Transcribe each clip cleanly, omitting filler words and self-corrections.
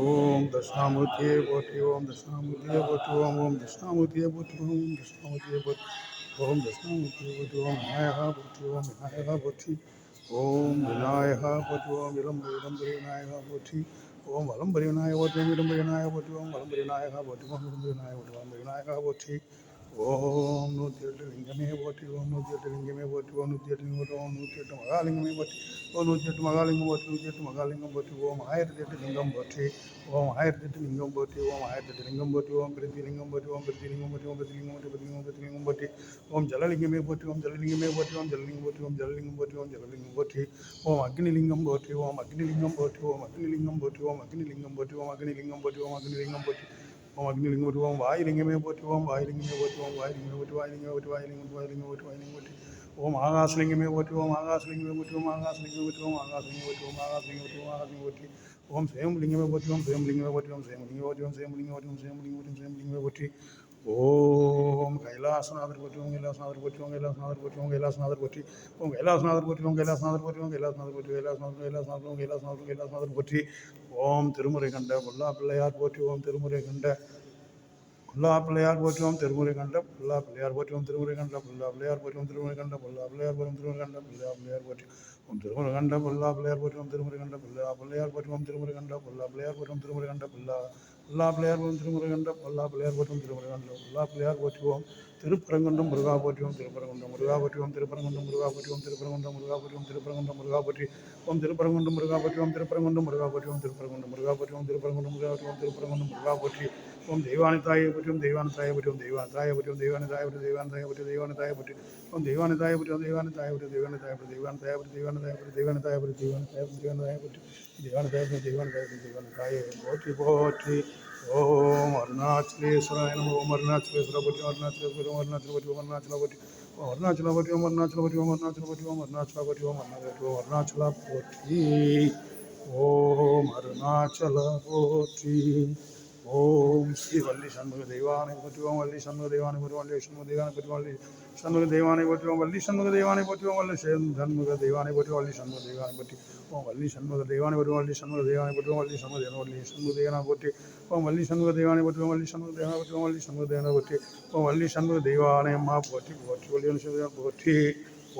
ஓம் தட்சிணாமூர்த்தியே போற்றி, ஓம் தட்சிணாமூர்த்தியே போற்றி, ஓம் தட்சிணாமூர்த்தியே போற்றி, ஓம் தட்சிணாமூர்த்தியே போற்றி, ஓம் தட்சிணாமூர்த்தியே போற்றி, ஓம் விநாயகா போற்றி, ஓம் விநாயகா போற்றி, ஓம் விநாயகா போற்றி, ஓம் விளம்பரி விநாயகா போற்றி, ஓம் வலம்பரி விநாயகா போற்றி, ஓம் விளம்பரி விநாயகா போற்றி, ஓம் வலம்பரி விநாயகா போற்றி, ஓம் விளம்பரி விநாயகா போற்றி, வலம்பரி விநாயகா போற்றி, ஓம் 108 லிங்கமே போற்றி, ஓம் 108 லிங்கமே போற்றி, ஓம் 108 லிங்கம் போற்றி, ஓம் 108 மகாலிங்கமே போற்றி, ஓம் 108 மகாலிங்கம் போற்றி, 108 மகாலிங்கம் போற்றி, ஓம் 1008 லிங்கம் போற்றி, ஓம் 1008 லிங்கம் போற்றி, ஓம் 1008 லிங்கம் போற்றி, ஓம் பிரித்தி லிங்கம் போற்றி, ஓம் பிரித்தி லிங்கம் போற்றி, ஓம் பிரித்தி லிங்கம் போற்றி, பிரித்தி லிங்கம் பிரித்தி லிங்கம் போற்றி, ஓம் ஜலலிங்கமே போற்றி, ஓம் ஜலலிங்கமே போற்றி, ஓம் ஜலலிங்கம் போற்றி, ஓம் ஜலலிங்கம் போற்றி, ஓம் ஜலலிங்கம் போற்றி, ஓம் அக்னிலிங்கம் போற்றி, ஓம் அக்னிலிங்கம் போற்றி, ஓம் அக்னிலிங்கம் போற்றி, ஓம் அக்னிலிங்கம் போற்றி, ஓம் அக்னிலிங்கம் போற்றி, ஓம் அக்னிலிங்கம் போற்றி, ஓம் அக்னிலிங்கம் போற்றி, ஓம் வாயுலிங்கமே போற்றி, ஓம் வாயுலிங்கமே போற்றி, ஓம் வாயுலிங்கமே போற்றி, வாயுலிங்கமே போற்றி, வாயுலிங்கம் வாயுலிங்கம் போற்றி, வாயுலிங்கம் போற்றி, ஓம் ஆகாசலிங்கமே போற்றி, ஓம் ஆகாசலிங்கமே போற்றி, ஓம் ஆகாசலிங்கமே போற்றி, ஓம் ஆகாசலிங்கம் போற்றி, ஓம் ஆகாசலிங்கம் போற்றி, ஓம் ஆகாசலிங்கம் போற்றி, ஓம் சேமலிங்கமே போற்றி, ஓம் சேமலிங்கமே போற்றி, ஓம் சேமலிங்கமே போற்றி, ஓம் சேமலிங்கமே போற்றி, ஓம் சேமலிங்கமே போற்றி, சேமலிங்கமே போற்றி, ஓம் கைலாசநாதர் போற்றி, ஓம் கைலாசநாதர் போற்றி, ஓம் கைலாசநாதர் போற்றி, ஓம் கைலாசநாதர் போற்றி, ஓம் கைலாசநாதர் போற்றி, ஓம் கைலாசநாதர் போற்றி, ஓம் கைலாசநாதர் போற்றி, கைலாசநாதர் கைலாசநாதர், ஓம் கைலாசநாதர் கைலாசநாதர் போற்றி, ஓம் திருமுறை கண்ட பொல்லா பிள்ளையார் போற்றி, ஓம் திருமுறை கண்ட பொல்லா பிள்ளையார் போற்றி, ஓம் திருமுறை கண்ட பொல்லா பிள்ளையார் போற்றி, ஓம் திருமுறை கண்ட பொல்லா பிள்ளையார் போற்றி, ஓம் திருமுறை கண்ட பொல்லா பிள்ளையார் போற்றி, ஓம் திருமுறை கண்ட பொல்லா பிள்ளையார் போற்றி, ஓம் திருமுறை கண்ட பொல்லா பிள்ளையார் போற்றி, ஓம் திருமுறை கண்ட பொல்லா பிள்ளையார் போற்றி, ஓம் திருமுறை கண்ட பொல்லா பிள்ளையார் போற்றி, ஓம் திருமுறை கண்ட பொல்லா பிள்ளையார் போற்றி, திருமுறை கண்ட பொல்லா பிள்ளையார் போற்றி, ஓம் திருமுறை கண்ட பொல்லா பிள்ளையார் போற்றி, ஓம் திருப்பரங்குன்றம் முருகா போற்றி, ஓம் திருப்பரங்குன்றம் முருகா போற்றி, ஓம் திருப்பரங்குன்றம் முருகா போற்றி, ஓம் திருப்பரங்குன்றம் முருகா போற்றி, ஓம் திருப்பரங்குன்றம் முருகா போற்றி, ஓம் திருப்பரங்குன்றம் முருகா போற்றி, ஓம் திருப்பரங்குன்றம் முருகா போற்றி, ஓம் திருப்பரங்குன்றம் முருகா போற்றி, ஓம் திருப்பரங்குன்றம் முருகா போற்றி, ஓம் திருப்பரங்குன்றம் முருகா போற்றி, ஓம் தெய்வானை தாயை பற்றி, ஓம் தெய்வானை தாயை பற்றி, ஓம் தெய்வானை தாயை பற்றி, ஓம் தெய்வானை தாயை பற்றி, தெய்வானை தாயை பற்றி, தெய்வானை தாயை பற்றி, ஓம் தெய்வானை தாயை பற்றி, ஓம் தெய்வானை தாயை பற்றி, தெய்வானை தாயை பற்றி, தெய்வானை தாயை பற்றி, தெய்வானை தாயை பற்றி, தெய்வானை தாயை பற்றி, தெய்வானை தாயை பற்றி, தெய்வானை தாயை பற்றி, தெய்வானை தாயை பற்றி, தெய்வானை தாயை பற்றி, தெய்வானை தாயை போற்றி போற்றி, ஓம் அருணாச்சலேஸ்வராய நமோ, ஓம் அருணாச்சலேஸ்வர போற்றி, ஓம் அருணாச்சலேஸ்வர, ஓம் அருணாச்சல போற்றி, ஓம் அருணாச்சல போற்றி, ஓம் அருணாச்சல போற்றி, ஓம் அருணாச்சல போற்றி, ஓம் அருணாச்சல போற்றி, ஓம் அருணாச்சல போற்றி, ஓம் அருணாச்சல போற்றி, ஓம் அருணாச்சல போற்றி, ஓம் ஸ்ரீ வள்ளி சண்முக தெய்வானை போற்றி, ஓம் வள்ளி சண்முக தெய்வானை போற்றி, வள்ளி சண்முக தெய்வானை போற்றி, வள்ளி சண்முக தெய்வானை போற்றி, ஓம் வள்ளி சண்முக தெய்வானை போற்றி, ஓம் வள்ளி சண்முக தெய்வானை போற்றி, வள்ளி சண்முக தெய்வானை போற்றி, ஓம் வள்ளி சண்முக தெய்வானை போற்றி, வள்ளி சண்முக தெய்வானை போற்றி, ஓம் வள்ளி சண்முக தெய்வானை போற்றி, ஓம் வள்ளி சண்முக தெய்வானை போற்றி, ஓம் வள்ளி சண்முக தெய்வானை போற்றி, ஓம் வள்ளி சண்முக தெய்வானை போற்றி, ஓம் வள்ளி சண்முக தெய்வானை அம்மா போற்றி போற்றி, வள்ளி போற்றி,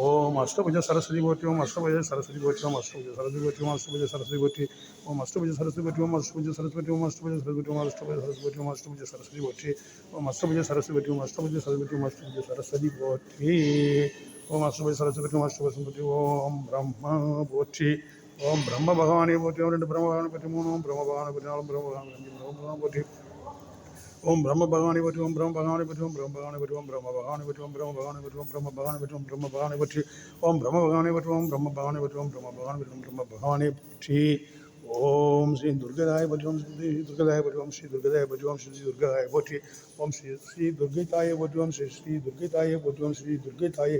ஓம் அஷ்டபுஜ சரஸ்வதி போற்றி, ஓம் அஷ்டபுஜ சரஸ்வதி போற்றி, ஓம் அஷ்டபுஜ சரஸ்வதி போற்றி, ஓம் அஷ்டபுஜ சரஸ்வதி போற்றி, ஓம் அஷ்டபுஜ சரஸ்வதி போற்றி, ஓம் அஷ்டபுஜ சரஸ்வதி, ஓம் அஷ்டபுஜ சரஸ்வதி, ஓம் அஷ்டபுஜ சரஸ்வதி, ஓம் அஷ்டபுஜ சரஸ்வதி போற்றி, ஓம் அஷ்டபுஜ சரஸ்வதி, ஓம் அஷ்டபுஜ சரஸ்வதி, ஓம் அஷ்டபுஜ சரஸ்வதி போற்றி, ஓம் அஷ்டபுஜ சரஸ்வதி, ஓம் அஷ்டபுஜ போற்றி, ஓம் பிரம்மா போற்றி, ஓம் பிரம்ம பகவானை போற்றி, ஓம் 2 பிரம்ம பகவானை பற்றி, 3 ஓம் பிரம்ம பகவானை பற்றி, 4 பிரம்ம பகவானை பற்றி, 5 பிரம்ம பகவானை போற்றி, ஓம் பிரம்ம பகவானை பற்றி, ஓம் பிரம்ம பகவானை பற்றி, ஓம் பிரம்ம பகவானை பற்றி, ஓம் பிரம்ம பகவானை பற்றி, ஓம் பிரம்ம பகவானை பற்றி, ஓம் பிரம்ம பகவானை பற்றி, ஓம் பிரம்ம பகவானை பற்றி, ஓம் பிரம்ம பகவானை பற்றி, ஓம் பிரம்ம பகவானை பற்றி, ஓம் பிரம்ம பகவானை பற்றி, ஓம் பிரம்ம பகவானை பற்றி, ஓம் ஸ்ரீ துர்கதாய பற்றி, ஓம் ஸ்ரீ துர்கதாய பற்றி, ஓம் ஸ்ரீ துர்கதாய பற்றி, ஓம் ஸ்ரீ துர்கதாய போற்றி, ஓம் ஸ்ரீ துர்கை தாயை போற்றி, ஓம் ஸ்ரீ துர்கை தாயை போற்றி, ஓம் ஸ்ரீ துர்கை தாயை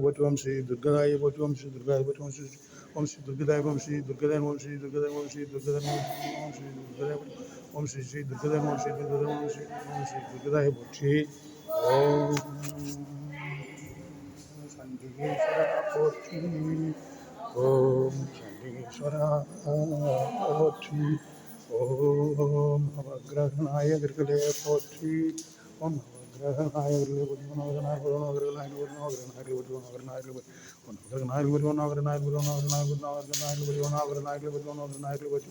போற்றி, ஓம் ஸ்ரீ துர்கதாயை போற்றி, ஓம் ஸ்ரீ துர்கதாயை போற்றி, ஓம் ஸ்ரீ துர்காயை போற்றி, ஓம் ஸ்ரீ துர்கதாய, ஓம் ஸ்ரீ துர்கதாய, ஓம் ஸ்ரீ துர்கதாய, ஓம் ஸ்ரீ துர்கதாய, ஓம் ஸ்ரீ துர்கதாய, ஓம் ஸ்ரீ துர்கதாய, ஓம் ஸ்ரீ துர்கதாய, ஓம் ஸ்ரீ துர்கதாய போற்றி, ஓம் சண்டிகேஸ்வர போற்றி, ஓம் சண்டிகேஸ்வரா போற்றி, ஓம் நவக்கிரகநாயகர்களே போற்றி, ஓம் நவக்கிரகநாயகர்களே போற்றி, நவக்கிரகநாயகர்களே போற்றி,